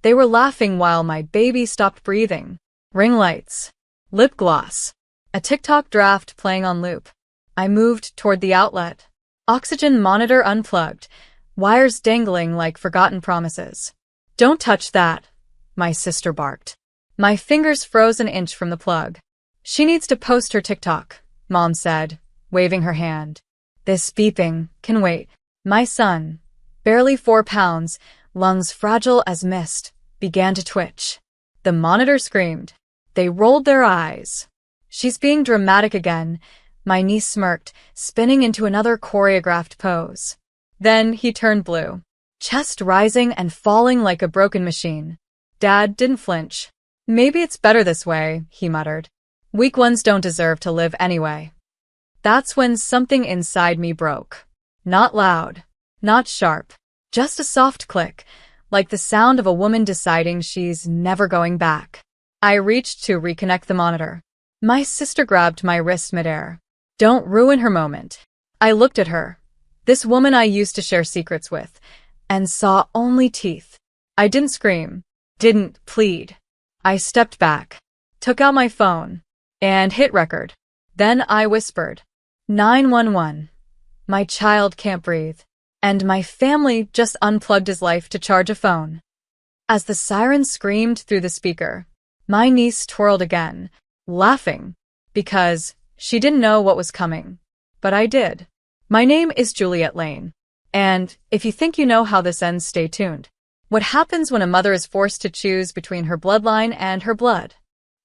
They were laughing while my baby stopped breathing. Ring lights. Lip gloss. A TikTok draft playing on loop. I moved toward the outlet. Oxygen monitor unplugged. Wires dangling like forgotten promises. Don't touch that, my sister barked. My fingers froze an inch from the plug. She needs to post her TikTok, Mom said, waving her hand. This beeping can wait. My son, barely 4 pounds, lungs fragile as mist, began to twitch. The monitor screamed. They rolled their eyes. She's being dramatic again, my niece smirked, spinning into another choreographed pose. Then he turned blue, chest rising and falling like a broken machine. Dad didn't flinch. Maybe it's better this way, he muttered. Weak ones don't deserve to live anyway. That's when something inside me broke. Not loud, not sharp, just a soft click, like the sound of a woman deciding she's never going back. I reached to reconnect the monitor. My sister grabbed my wrist midair. Don't ruin her moment. I looked at her, this woman I used to share secrets with, and saw only teeth. I didn't scream, didn't plead. I stepped back, took out my phone, and hit record. Then I whispered, 911. My child can't breathe, and my family just unplugged his life to charge a phone. As the siren screamed through the speaker, my niece twirled again, laughing, because she didn't know what was coming. But I did. My name is Juliet Lane, and if you think you know how this ends, stay tuned. What happens when a mother is forced to choose between her bloodline and her blood?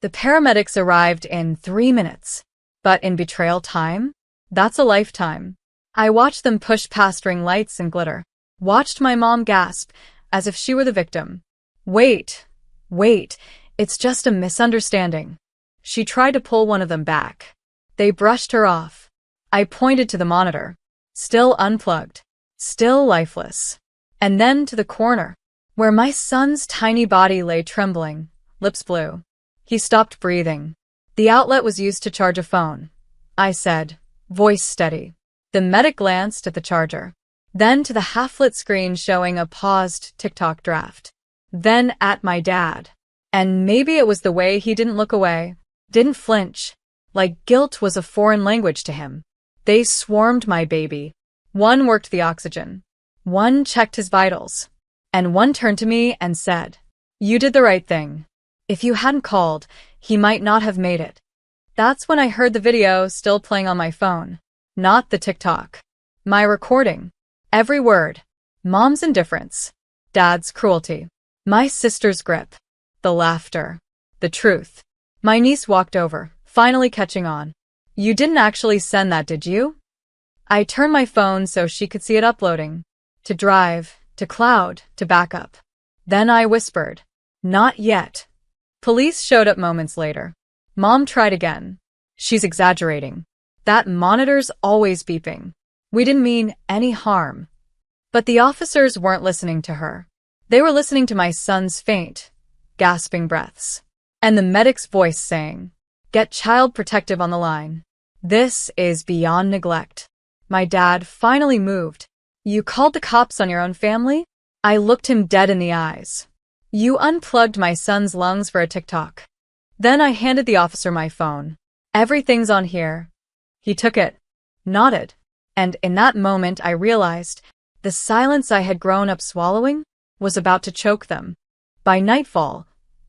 The paramedics arrived in 3 minutes. But in betrayal time? That's a lifetime. I watched them push past ring lights and glitter. Watched my mom gasp, as if she were the victim. Wait, it's just a misunderstanding. She tried to pull one of them back. They brushed her off. I pointed to the monitor. Still unplugged. Still lifeless. And then to the corner, where my son's tiny body lay trembling, lips blue. He stopped breathing. The outlet was used to charge a phone, I said, voice steady. The medic glanced at the charger, then to the half-lit screen showing a paused TikTok draft, then at my dad. And maybe it was the way he didn't look away, didn't flinch, like guilt was a foreign language to him. They swarmed my baby. One worked the oxygen. One checked his vitals. And one turned to me and said, "You did the right thing. If you hadn't called, he might not have made it." That's when I heard the video still playing on my phone. Not the TikTok. My recording. Every word. Mom's indifference. Dad's cruelty. My sister's grip. The laughter. The truth. My niece walked over, finally catching on. "You didn't actually send that, did you?" I turned my phone so she could see it uploading. To Drive, to Cloud, to Backup. Then I whispered, "Not yet." Police showed up moments later. Mom tried again. "She's exaggerating. That monitor's always beeping. We didn't mean any harm." But the officers weren't listening to her. They were listening to my son's faint, gasping breaths. And the medic's voice saying, "Get Child Protective on the line. This is beyond neglect." My dad finally moved. "You called the cops on your own family?" I looked him dead in the eyes. "You unplugged my son's lungs for a TikTok." Then I handed the officer my phone. "Everything's on here." He took it, nodded, and in that moment I realized the silence I had grown up swallowing was about to choke them. By nightfall,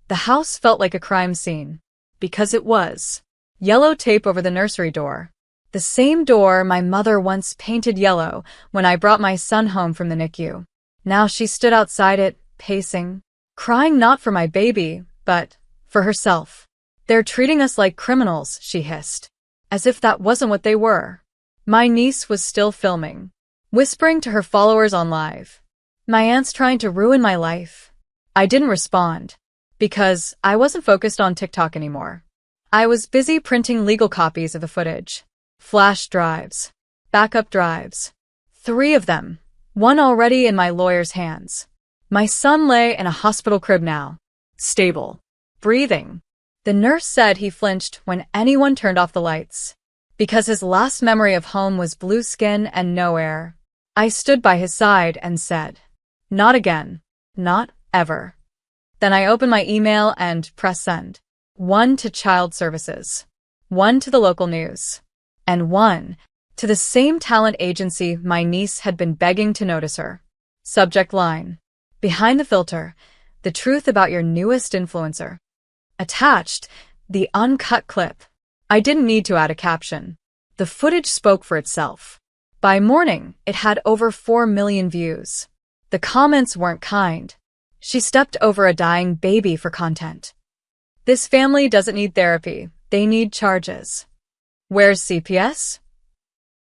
the house felt like a crime scene. Because it was. Yellow tape over the nursery door. The same door my mother once painted yellow when I brought my son home from the NICU. Now she stood outside it, pacing, crying not for my baby, but for herself. "They're treating us like criminals," she hissed. As if that wasn't what they were. My niece was still filming, whispering to her followers on live. "My aunt's trying to ruin my life." I didn't respond, because I wasn't focused on TikTok anymore. I was busy printing legal copies of the footage. Flash drives. Backup drives. 3 of them. One already in my lawyer's hands. My son lay in a hospital crib now. Stable. Breathing. The nurse said he flinched when anyone turned off the lights. Because his last memory of home was blue skin and no air. I stood by his side and said, "Not again. Not ever." Then I open my email and press send. One to Child Services, one to the local news, and one to the same talent agency my niece had been begging to notice her. Subject line: behind the filter, the truth about your newest influencer. Attached, the uncut clip. I didn't need to add a caption. The footage spoke for itself. By morning, it had over 4 million views. The comments weren't kind. She stepped over a dying baby for content. This family doesn't need therapy. They need charges. Where's CPS?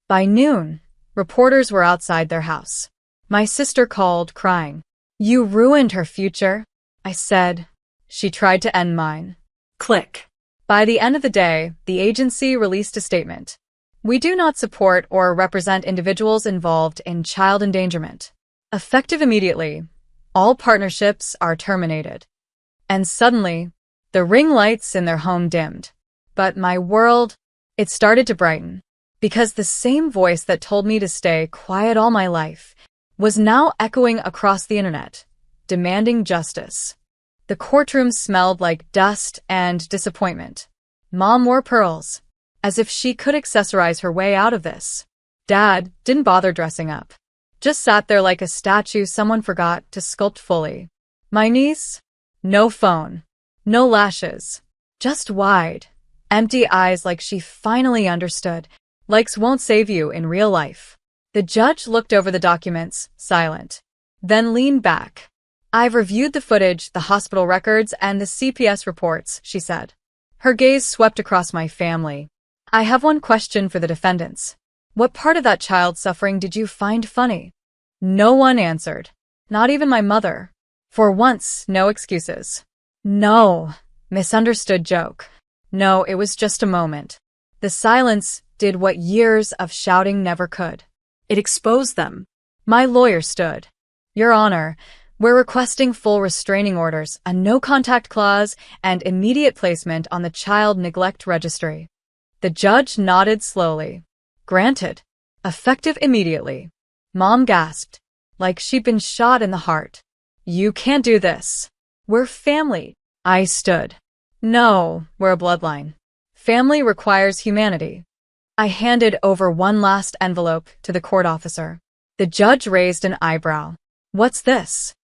By noon, reporters were outside their house. My sister called, crying. You ruined her future, I said. She tried to end mine. Click. By the end of the day, the agency released a statement. We do not support or represent individuals involved in child endangerment. Effective immediately, all partnerships are terminated. And suddenly, the ring lights in their home dimmed. But my world, it started to brighten. Because the same voice that told me to stay quiet all my life was now echoing across the internet, demanding justice. The courtroom smelled like dust and disappointment. Mom wore pearls, as if she could accessorize her way out of this. Dad didn't bother dressing up. Just sat there like a statue someone forgot to sculpt fully. My niece? No phone. No lashes. Just wide, empty eyes like she finally understood. Likes won't save you in real life. The judge looked over the documents, silent. Then leaned back. I've reviewed the footage, the hospital records, and the CPS reports, she said. Her gaze swept across my family. I have one question for the defendants. What part of that child's suffering did you find funny? No one answered. Not even my mother. For once, no excuses. No. Misunderstood joke. No, it was just a moment. The silence did what years of shouting never could. It exposed them. My lawyer stood. Your Honor, we're requesting full restraining orders, a no-contact clause, and immediate placement on the child neglect registry. The judge nodded slowly. Granted. Effective immediately. Mom gasped, like she'd been shot in the heart. You can't do this. We're family. I stood. No, we're a bloodline. Family requires humanity. I handed over one last envelope to the court officer. The judge raised an eyebrow. What's this?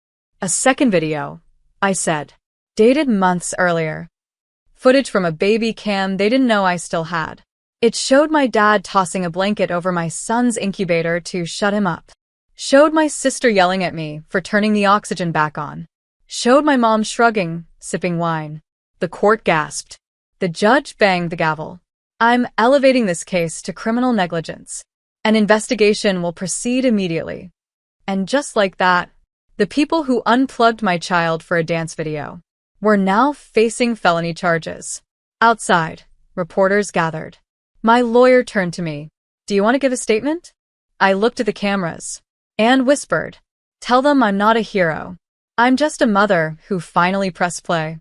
A second video, I said. Dated months earlier. Footage from a baby cam they didn't know I still had. It showed my dad tossing a blanket over my son's incubator to shut him up. Showed my sister yelling at me for turning the oxygen back on. Showed my mom shrugging, sipping wine. The court gasped. The judge banged the gavel. I'm elevating this case to criminal negligence. An investigation will proceed immediately. And just like that, the people who unplugged my child for a dance video were now facing felony charges. Outside, reporters gathered. My lawyer turned to me. Do you want to give a statement? I looked at the cameras and whispered, tell them I'm not a hero. I'm just a mother who finally pressed play.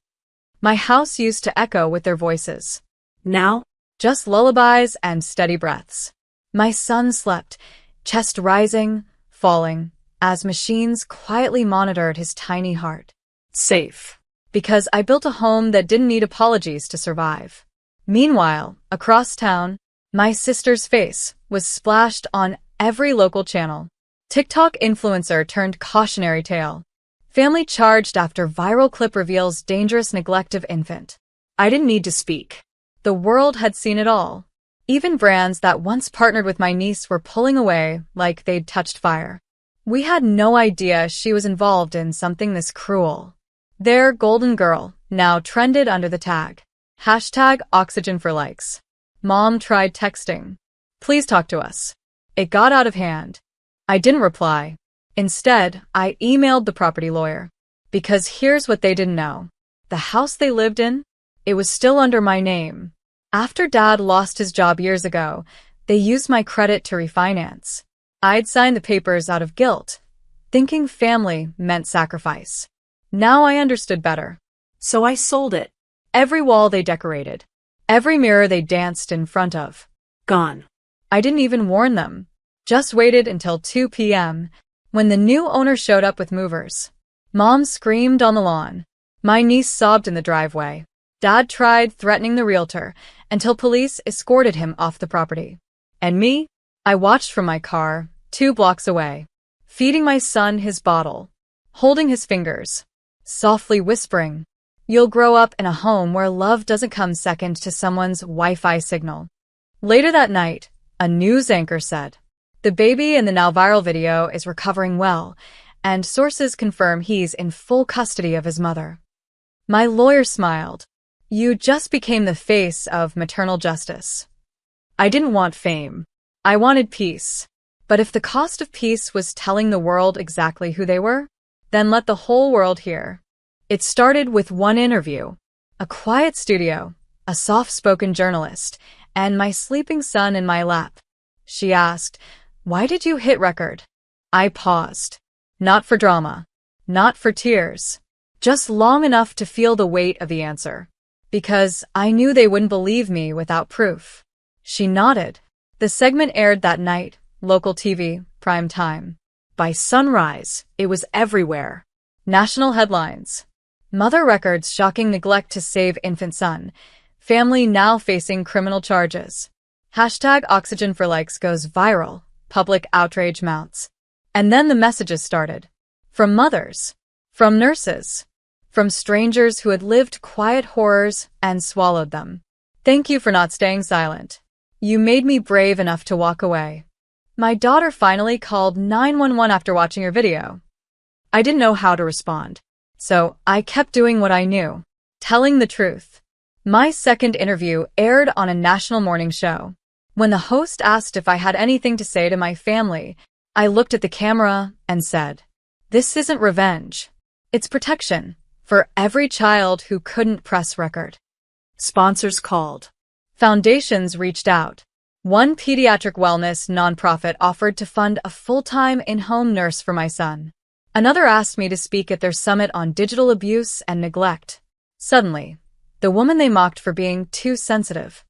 My house used to echo with their voices. Now, just lullabies and steady breaths. My son slept, chest rising, falling, as machines quietly monitored his tiny heart. Safe. Because I built a home that didn't need apologies to survive. Meanwhile, across town, my sister's face was splashed on every local channel. TikTok influencer turned cautionary tale. Family charged after viral clip reveals dangerous neglect of infant. I didn't need to speak. The world had seen it all. Even brands that once partnered with my niece were pulling away like they'd touched fire. We had no idea she was involved in something this cruel. Their golden girl now trended under the tag. #oxygen for likes. Mom tried texting. Please talk to us. It got out of hand. I didn't reply. Instead, I emailed the property lawyer. Because here's what they didn't know. The house they lived in, it was still under my name. After Dad lost his job years ago, they used my credit to refinance. I'd signed the papers out of guilt, thinking family meant sacrifice. Now I understood better. So I sold it. Every wall they decorated. Every mirror they danced in front of. Gone. I didn't even warn them. Just waited until 2 p.m. when the new owner showed up with movers. Mom screamed on the lawn. My niece sobbed in the driveway. Dad tried threatening the realtor until police escorted him off the property. And me? I watched from my car, 2 blocks away, feeding my son his bottle, holding his fingers, softly whispering, "You'll grow up in a home where love doesn't come second to someone's Wi-Fi signal." Later that night, a news anchor said, "The baby in the now viral video is recovering well, and sources confirm he's in full custody of his mother." My lawyer smiled. "You just became the face of maternal justice." I didn't want fame. I wanted peace. But if the cost of peace was telling the world exactly who they were, then let the whole world hear. It started with one interview, a quiet studio, a soft-spoken journalist, and my sleeping son in my lap. She asked, "Why did you hit record?" I paused. Not for drama. Not for tears. Just long enough to feel the weight of the answer. Because I knew they wouldn't believe me without proof. She nodded. The segment aired that night, local TV, prime time. By sunrise, it was everywhere. National headlines. Mother records shocking neglect to save infant son. Family now facing criminal charges. Hashtag oxygen for likes goes viral. Public outrage mounts. And then the messages started. From mothers. From nurses. From strangers who had lived quiet horrors and swallowed them. "Thank you for not staying silent. You made me brave enough to walk away." My daughter finally called 911 after watching your video. I didn't know how to respond, so I kept doing what I knew, telling the truth. My second interview aired on a national morning show. When the host asked if I had anything to say to my family, I looked at the camera and said, "This isn't revenge. It's protection for every child who couldn't press record." Sponsors called. Foundations reached out. One pediatric wellness nonprofit offered to fund a full-time in-home nurse for my son. Another asked me to speak at their summit on digital abuse and neglect. Suddenly, the woman they mocked for being too sensitive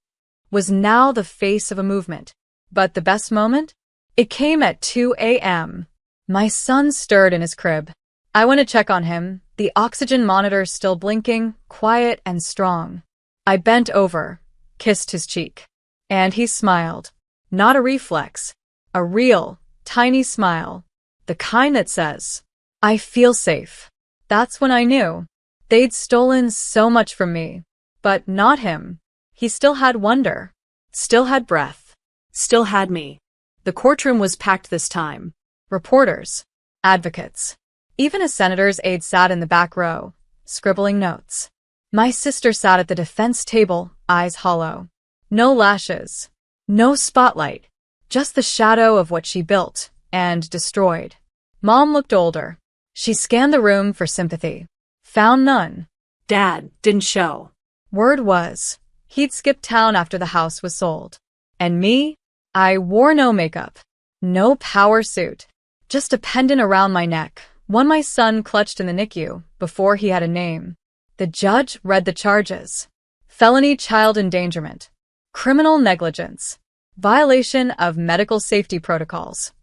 was now the face of a movement. But the best moment? It came at 2 a.m. My son stirred in his crib. I went to check on him, the oxygen monitor still blinking, quiet and strong. I bent over, kissed his cheek. And he smiled. Not a reflex. A real, tiny smile. The kind that says, "I feel safe." That's when I knew. They'd stolen so much from me. But not him. He still had wonder. Still had breath. Still had me. The courtroom was packed this time. Reporters. Advocates. Even a senator's aide sat in the back row, scribbling notes. My sister sat at the defense table, eyes hollow. No lashes. No spotlight. Just the shadow of what she built and destroyed. Mom looked older. She scanned the room for sympathy. Found none. Dad didn't show. Word was, he'd skipped town after the house was sold. And me? I wore no makeup. No power suit. Just a pendant around my neck, one my son clutched in the NICU before he had a name. The judge read the charges. Felony child endangerment. Criminal negligence. Violation of medical safety protocols.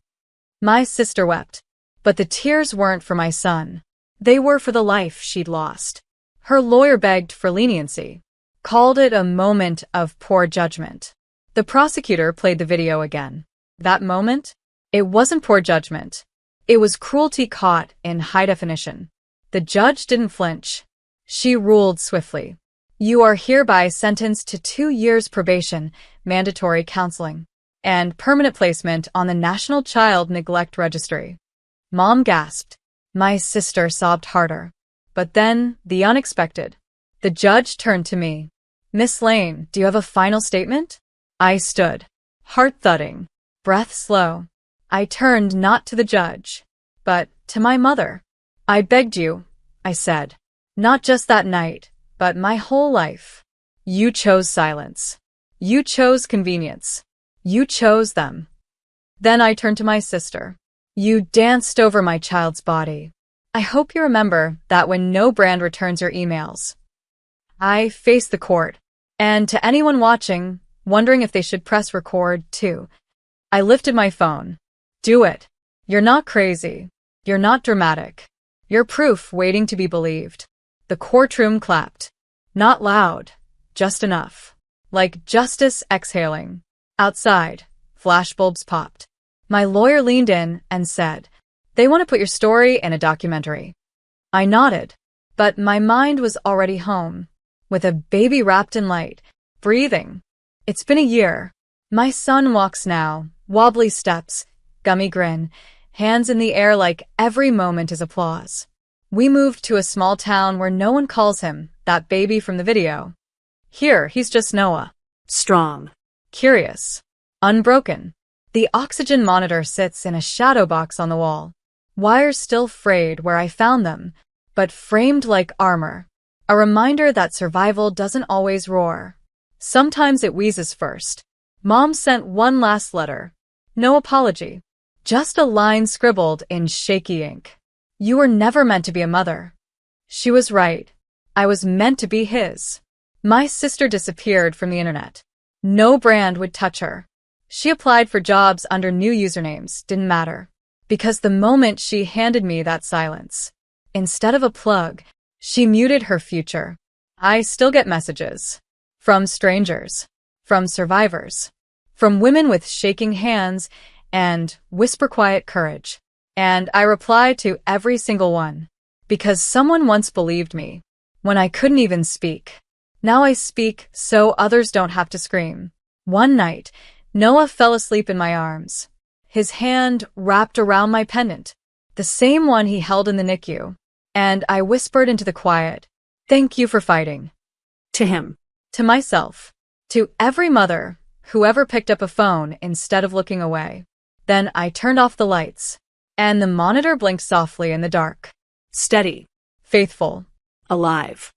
My sister wept. But the tears weren't for my son. They were for the life she'd lost. Her lawyer begged for leniency. Called it a moment of poor judgment. The prosecutor played the video again. That moment? It wasn't poor judgment. It was cruelty caught in high definition. The judge didn't flinch. She ruled swiftly. You are hereby sentenced to 2 years probation, mandatory counseling, and permanent placement on the National Child Neglect Registry. Mom gasped. My sister sobbed harder. But then, the unexpected. The judge turned to me. Miss Lane, do you have a final statement? I stood, heart thudding, breath slow. I turned not to the judge, but to my mother. I begged you, I said. Not just that night, but my whole life. You chose silence. You chose convenience. You chose them. Then I turned to my sister. You danced over my child's body. I hope you remember that when no brand returns your emails. I faced the court, and to anyone watching, wondering if they should press record too, I lifted my phone. Do it. You're not crazy. You're not dramatic. You're proof waiting to be believed. The courtroom clapped. Not loud, just enough. Like justice exhaling. Outside, flashbulbs popped. My lawyer leaned in and said, "They want to put your story in a documentary." I nodded, but my mind was already home, with a baby wrapped in light, breathing. It's been a year. My son walks now, wobbly steps, gummy grin, hands in the air like every moment is applause. We moved to a small town where no one calls him that baby from the video. Here, he's just Noah. Strong. Curious. Unbroken. The oxygen monitor sits in a shadow box on the wall. Wires still frayed where I found them, but framed like armor. A reminder that survival doesn't always roar. Sometimes it wheezes first. Mom sent one last letter. No apology. Just a line scribbled in shaky ink. "You were never meant to be a mother." She was right. I was meant to be his. My sister disappeared from the internet. No brand would touch her. She applied for jobs under new usernames, didn't matter. Because the moment she handed me that silence, instead of a plug, she muted her future. I still get messages. From strangers. From survivors. From women with shaking hands and whisper quiet courage. And I reply to every single one. Because someone once believed me. When I couldn't even speak. Now I speak so others don't have to scream. One night, Noah fell asleep in my arms. His hand wrapped around my pendant, the same one he held in the NICU. And I whispered into the quiet, "Thank you for fighting." To him. To myself. To every mother who ever picked up a phone instead of looking away. Then I turned off the lights, and the monitor blinked softly in the dark. Steady. Faithful. Alive.